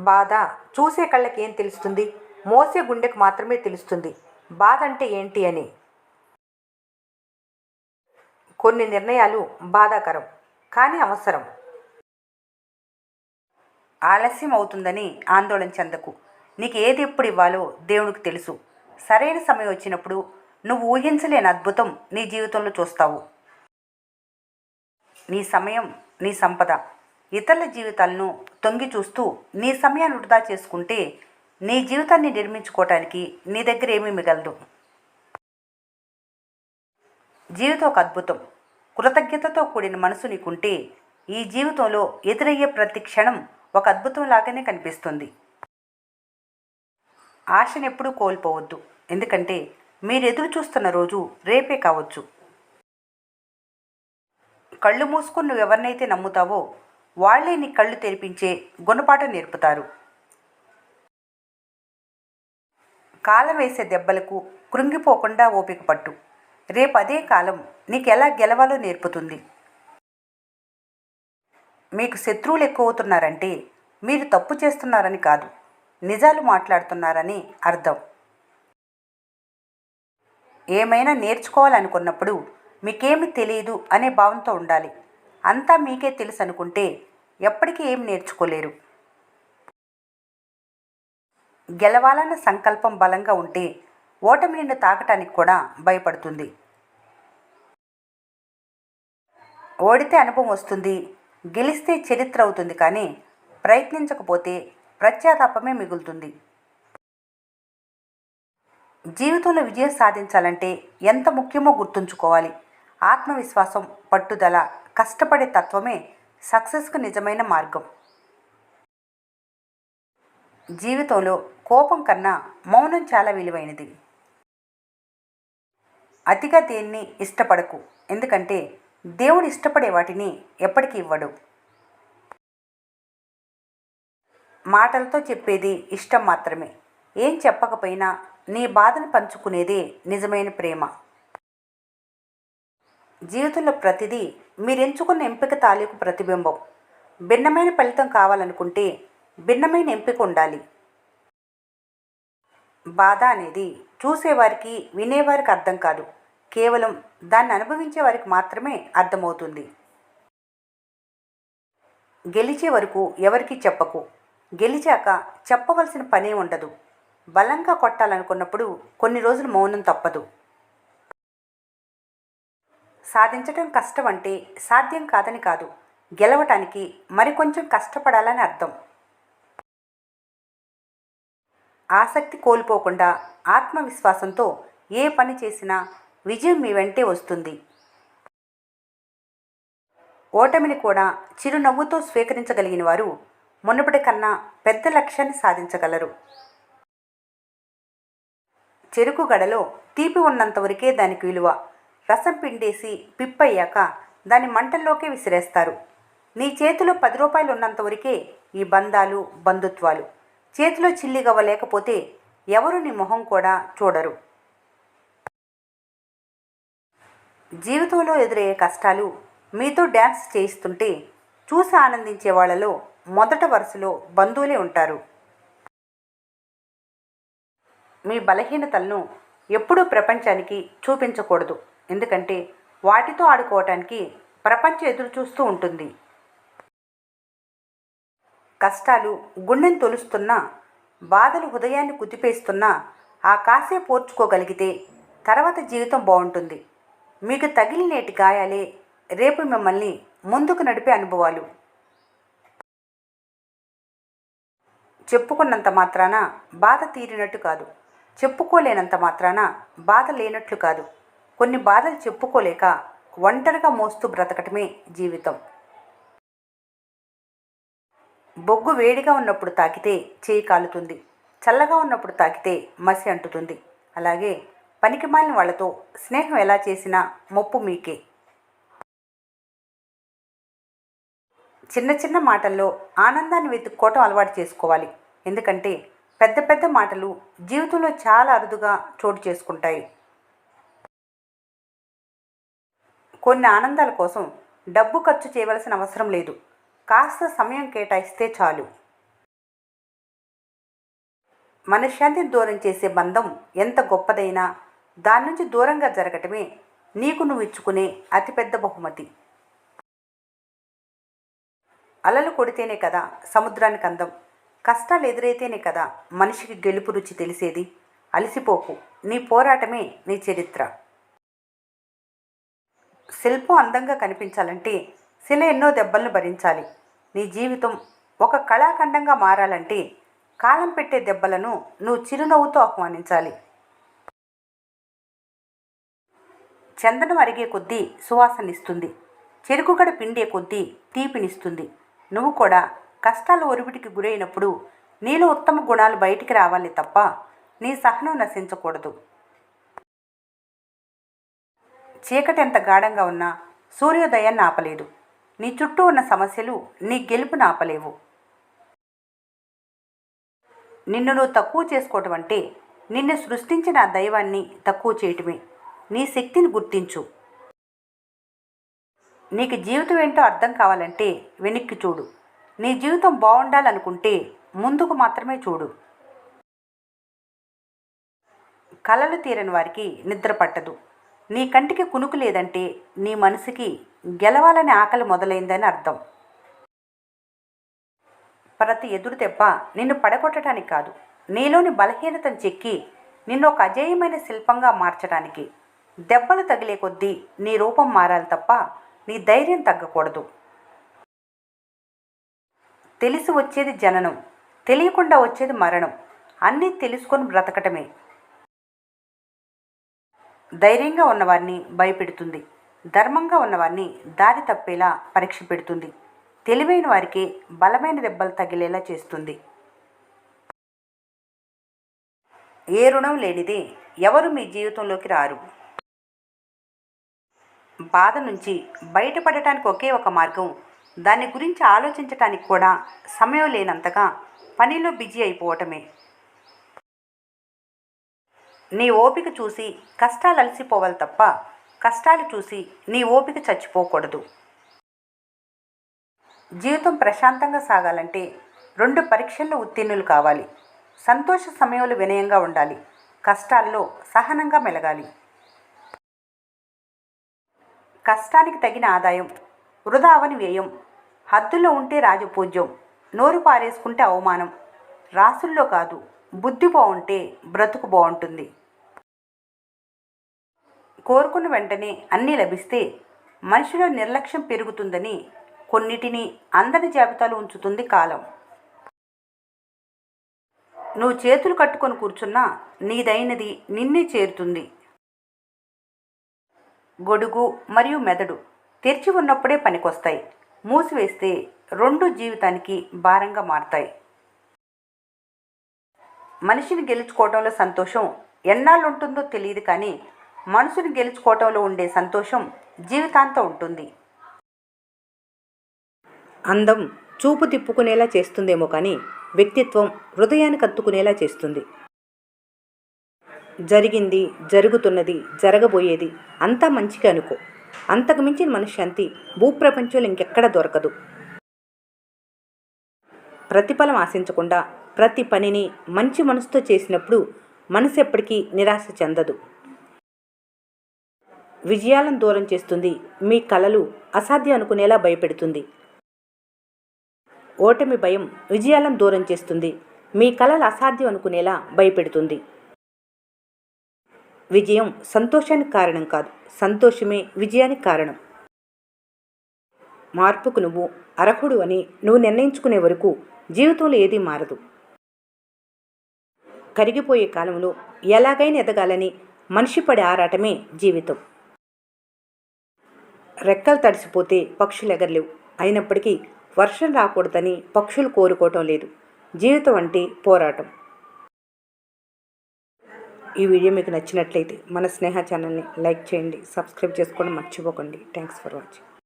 బాధ చూసే కళ్ళకి ఏం తెలుస్తుంది? మోసే గుండెకు మాత్రమే తెలుస్తుంది బాధ అంటే ఏంటి అని. కొన్ని నిర్ణయాలు బాధాకరం కానీ అవసరం. ఆలస్యం అవుతుందని ఆందోళన చెందకు. నీకు ఏది ఎప్పుడు ఇవ్వాలో దేవునికి తెలుసు. సరైన సమయం వచ్చినప్పుడు నువ్వు ఊహించలేని అద్భుతం నీ జీవితంలో చూస్తావు. నీ సమయం నీ సంపద. ఇతరుల జీవితాలను తొంగి చూస్తూ నీ సమయాన్ని వృధా చేసుకుంటే నీ జీవితాన్ని నిర్మించుకోవటానికి నీ దగ్గర ఏమీ మిగలదు. జీవితం ఒక అద్భుతం. కృతజ్ఞతతో కూడిన మనసు నీకుంటే ఈ జీవితంలో ఎదురయ్యే ప్రతి క్షణం ఒక అద్భుతం లాగానే కనిపిస్తుంది. ఆశనెప్పుడూ కోల్పోవద్దు. ఎందుకంటే మీరు ఎదురు చూస్తున్న రోజు రేపే కావచ్చు. కళ్ళు మూసుకుని నువ్వు ఎవరినైతే నమ్ముతావో వాళ్లే నీ కళ్ళు తెరిపించే గుణపాఠం నేర్పుతారు. కాలం వేసే దెబ్బలకు కృంగిపోకుండా ఓపిక పట్టు. రేపు అదే కాలం నీకు ఎలా గెలవాలో నేర్పుతుంది. మీకు శత్రువులు ఎక్కువ అవుతున్నారంటే మీరు తప్పు చేస్తున్నారని కాదు, నిజాలు మాట్లాడుతున్నారని అర్థం. ఏమైనా నేర్చుకోవాలనుకున్నప్పుడు మీకేమి తెలియదు అనే భావంతో ఉండాలి. అంతా మీకే తెలుసు అనుకుంటే ఎప్పటికీ ఏమి నేర్చుకోలేరు. గెలవాలన్న సంకల్పం బలంగా ఉంటే ఓటమి నిన్ను తాకటానికి కూడా భయపడుతుంది. ఓడితే అనుభవం వస్తుంది, గెలిస్తే చరిత్ర అవుతుంది. కానీ ప్రయత్నించకపోతే ప్రత్యాతాపమే మిగులుతుంది. జీవితంలో విజయం సాధించాలంటే ఎంత ముఖ్యమో గుర్తుంచుకోవాలి. ఆత్మవిశ్వాసం, పట్టుదల, కష్టపడే తత్వమే సక్సెస్కు నిజమైన మార్గం. జీవితంలో కోపం కన్నా మౌనం చాలా విలువైనది. అతిగా దేన్ని ఇష్టపడకు. ఎందుకంటే దేవుడు ఇష్టపడే వాటిని ఎప్పటికీ ఇవ్వడు. మాటలతో చెప్పేది ఇష్టం మాత్రమే. ఏం చెప్పకపోయినా నీ బాధను పంచుకునేదే నిజమైన ప్రేమ. జీవితంలో ప్రతిదీ మీరెంచుకున్న ఎంపిక తాలూకు ప్రతిబింబం. భిన్నమైన ఫలితం కావాలనుకుంటే భిన్నమైన ఎంపిక ఉండాలి. బాధ అనేది చూసేవారికి వినేవారికి అర్థం కాదు, కేవలం దాన్ని అనుభవించే వారికి మాత్రమే అర్థమవుతుంది. గెలిచే వరకు ఎవరికీ చెప్పకు. గెలిచాక చెప్పవలసిన పనే ఉండదు. బలంగా కొట్టాలనుకున్నప్పుడు కొన్ని రోజులు మౌనం తప్పదు. సాధించటం కష్టం అంటే సాధ్యం కాదని కాదు, గెలవటానికి మరికొంచెం కష్టపడాలని అర్థం. ఆసక్తి కోల్పోకుండా ఆత్మవిశ్వాసంతో ఏ పని చేసినా విజయం మీ వెంటే వస్తుంది. ఓటమిని కూడా చిరునవ్వుతో స్వీకరించగలిగిన వారు మునుపటి కన్నా పెద్ద లక్ష్యాన్ని సాధించగలరు. చెరుకు గడలో తీపి ఉన్నంతవరకే దానికి విలువ. రసం పిండేసి పిప్పయ్యాక దాని మంటల్లోకే విసిరేస్తారు. నీ చేతిలో 10 రూపాయలు ఉన్నంతవరకే ఈ బంధాలు, బంధుత్వాలు. చేతిలో చిల్లిగవ్వ లేకపోతే ఎవరు నీ మొహం కూడా చూడరు. జీవితంలో ఎదురయ్యే కష్టాలు మీతో డ్యాన్స్ చేయిస్తుంటే చూసి ఆనందించే వాళ్ళలో మొదట వరుసలో బంధువులే ఉంటారు. మీ బలహీనతలను ఎప్పుడూ ప్రపంచానికి చూపించకూడదు. ఎందుకంటే వాటితో ఆడుకోవటానికి ప్రపంచం ఎదురు చూస్తూ ఉంటుంది. కష్టాలు గుండెను తొలుస్తున్నా, బాధలు హృదయాన్ని కుదిపేస్తున్నా ఆ కాసే పోర్చుకోగలిగితే తర్వాత జీవితం బాగుంటుంది. మీకు తగిలినేటి గాయాలే రేపు మిమ్మల్ని ముందుకు నడిపే అనుభవాలు. చెప్పుకున్నంత మాత్రాన బాధ తీరినట్టు కాదు, చెప్పుకోలేనంత మాత్రాన బాధ లేనట్లు కాదు. కొన్ని బాధలు చెప్పుకోలేక ఒంటరిగా మోస్తూ బ్రతకటమే జీవితం. బొగ్గు వేడిగా ఉన్నప్పుడు తాకితే చేయి కాలుతుంది, చల్లగా ఉన్నప్పుడు తాకితే మసి అంటుతుంది. అలాగే పనికిమాలిన వాళ్ళతో స్నేహం ఎలా చేసినా మొప్పు మీకే. చిన్న చిన్న మాటల్లో ఆనందాన్ని వెతుక్కోవటం అలవాటు చేసుకోవాలి. ఎందుకంటే పెద్ద పెద్ద మాటలు జీవితంలో చాలా అరుదుగా చోటు చేసుకుంటాయి. కొన్ని ఆనందాల కోసం డబ్బు ఖర్చు చేయవలసిన అవసరం లేదు. కాస్త సమయం కేటాయిస్తే చాలు. మనశ్శాంతిని దూరం చేసే బంధం ఎంత గొప్పదైనా దాని నుంచి దూరంగా జరగటమే నీకు నువ్వు ఇచ్చుకునే అతిపెద్ద బహుమతి. అలలు కొడితేనే కదా సముద్రానికి అందం, కష్టాలు ఎదురైతేనే కదా మనిషికి గెలుపు రుచి తెలిసేది. అలసిపోకు, నీ పోరాటమే నీ చరిత్ర. శిల్పం అందంగా కనిపించాలంటే శిల ఎన్నో దెబ్బలను భరించాలి. నీ జీవితం ఒక కళాఖండంగా మారాలంటే కాలం పెట్టే దెబ్బలను నువ్వు చిరునవ్వుతో ఆహ్వానించాలి. చందనం అరిగే కొద్దీ సువాసనిస్తుంది, చెరుకుగడ పిండే కొద్దీ తీపినిస్తుంది. నువ్వు కూడా కష్టాల ఒరిపిడికి గురైనప్పుడు నీలో ఉత్తమ గుణాలు బయటికి రావాలి తప్ప నీ సహనం నశించకూడదు. చీకటి ఎంత గాఢంగా ఉన్నా సూర్యోదయాన్ని ఆపలేదు. నీ చుట్టూ ఉన్న సమస్యలు నీ గెలుపును ఆపలేవు. నిన్ను నువ్వు తక్కువ చేసుకోవటం అంటే నిన్ను సృష్టించిన ఆ దైవాన్ని తక్కువ చేయటమే. నీ శక్తిని గుర్తించు. నీకు జీవితం ఏంటో అర్థం కావాలంటే వెనక్కి చూడు. నీ జీవితం బాగుండాలనుకుంటే ముందుకు మాత్రమే చూడు. కలలు తీరని వారికి నిద్ర పట్టదు. నీ కంటికి కునుకు లేదంటే నీ మనసుకి గెలవాలని ఆకలి మొదలైందని అర్థం. ప్రతి ఎదురు దెబ్బ నిన్ను పడగొట్టడానికి కాదు, నీలోని బలహీనతను చెక్కి నిన్ను ఒక అజేయమైన శిల్పంగా మార్చడానికి. దెబ్బలు తగిలే కొద్దీ నీ రూపం మారాలి తప్ప నీ ధైర్యం తగ్గకూడదు. తెలిసి వచ్చేది జననం, తెలియకుండా వచ్చేది మరణం. అన్నీ తెలుసుకొని బ్రతకటమే. ధైర్యంగా ఉన్నవారిని భయపెడుతుంది, ధర్మంగా ఉన్నవారిని దారి తప్పేలా పరీక్ష పెడుతుంది. తెలివైన వారికి బలమైన దెబ్బలు తగిలేలా చేస్తుంది. ఏ రుణం లేనిదే ఎవరు మీ జీవితంలోకి రారు. బాధ నుంచి బయటపడటానికి ఒకే ఒక మార్గం, దాని గురించి ఆలోచించటానికి కూడా సమయం లేనంతగా పనిలో బిజీ అయిపోవటమే. నీ ఓపిక చూసి కష్టాలు అలసిపోవాలి తప్ప కష్టాలు చూసి నీ ఓపిక చచ్చిపోకూడదు. జీవితం ప్రశాంతంగా సాగాలంటే 2 పరీక్షల్లో ఉత్తీర్ణులు కావాలి. సంతోష సమయంలో వినయంగా ఉండాలి, కష్టాల్లో సహనంగా మెలగాలి. కష్టానికి తగిన ఆదాయం, వృధా అవని వ్యయం, హద్దులో ఉంటే రాజపూజ్యం, నోరు పారేసుకుంటే అవమానం. రాసుల్లో కాదు, బుద్ధి బాగుంటే బ్రతుకు బాగుంటుంది. కోరుకున్న వెంటనే అన్నీ లభిస్తే మనిషిలో నిర్లక్ష్యం పెరుగుతుందని కొన్నిటిని అందని జాబితాలు ఉంచుతుంది కాలం. నువ్వు చేతులు కట్టుకొని కూర్చున్నా నీదైనది నిన్నే చేరుతుంది. గొడుగు మరియు మెదడు తెరిచి ఉన్నప్పుడే పనికొస్తాయి, మూసివేస్తే 2 జీవితానికి భారంగా మారతాయి. మనిషిని గెలుచుకోవడంలో సంతోషం ఎన్నాళ్ళు ఉంటుందో తెలియదు, కానీ మనసుని గెలుచుకోవటంలో ఉండే సంతోషం జీవితాంతం ఉంటుంది. అందం చూపు తిప్పుకునేలా చేస్తుందేమో కానీ వ్యక్తిత్వం హృదయానికి అత్తుకునేలా చేస్తుంది. జరిగింది, జరుగుతున్నది, జరగబోయేది అంతా మంచిగా అనుకో. అంతకు మించిన మనశ్శాంతి భూప్రపంచంలో ఇంకెక్కడ దొరకదు. ప్రతిఫలం ఆశించకుండా ప్రతి పనిని మంచి మనసుతో చేసినప్పుడు మనసు ఎప్పటికీ నిరాశ చెందదు. విజయాలను దూరం చేస్తుంది, మీ కలలు అసాధ్యం అనుకునేలా భయపెడుతుంది. ఓటమి భయం విజయాలను దూరం చేస్తుంది, మీ కలలు అసాధ్యం అనుకునేలా భయపెడుతుంది. విజయం సంతోషానికి కారణం కాదు, సంతోషమే విజయానికి కారణం. మార్పుకు నువ్వు అర్హుడు అని నువ్వు నిర్ణయించుకునే వరకు జీవితంలో ఏదీ మారదు. కరిగిపోయే కాలంలో ఎలాగైనా ఎదగాలని మనిషి పడే ఆరాటమే జీవితం. రెక్కలు తడిసిపోతే పక్షులు ఎగరలేవు, అయినప్పటికీ వర్షం రాకూడదని పక్షులు కోరుకోవటం లేదు. జీవితం అంటే పోరాటం. ఈ వీడియో మీకు నచ్చినట్లయితే మన స్నేహ ఛానల్ని లైక్ చేయండి, సబ్స్క్రైబ్ చేసుకోవడం మర్చిపోకండి. Thanks for watching.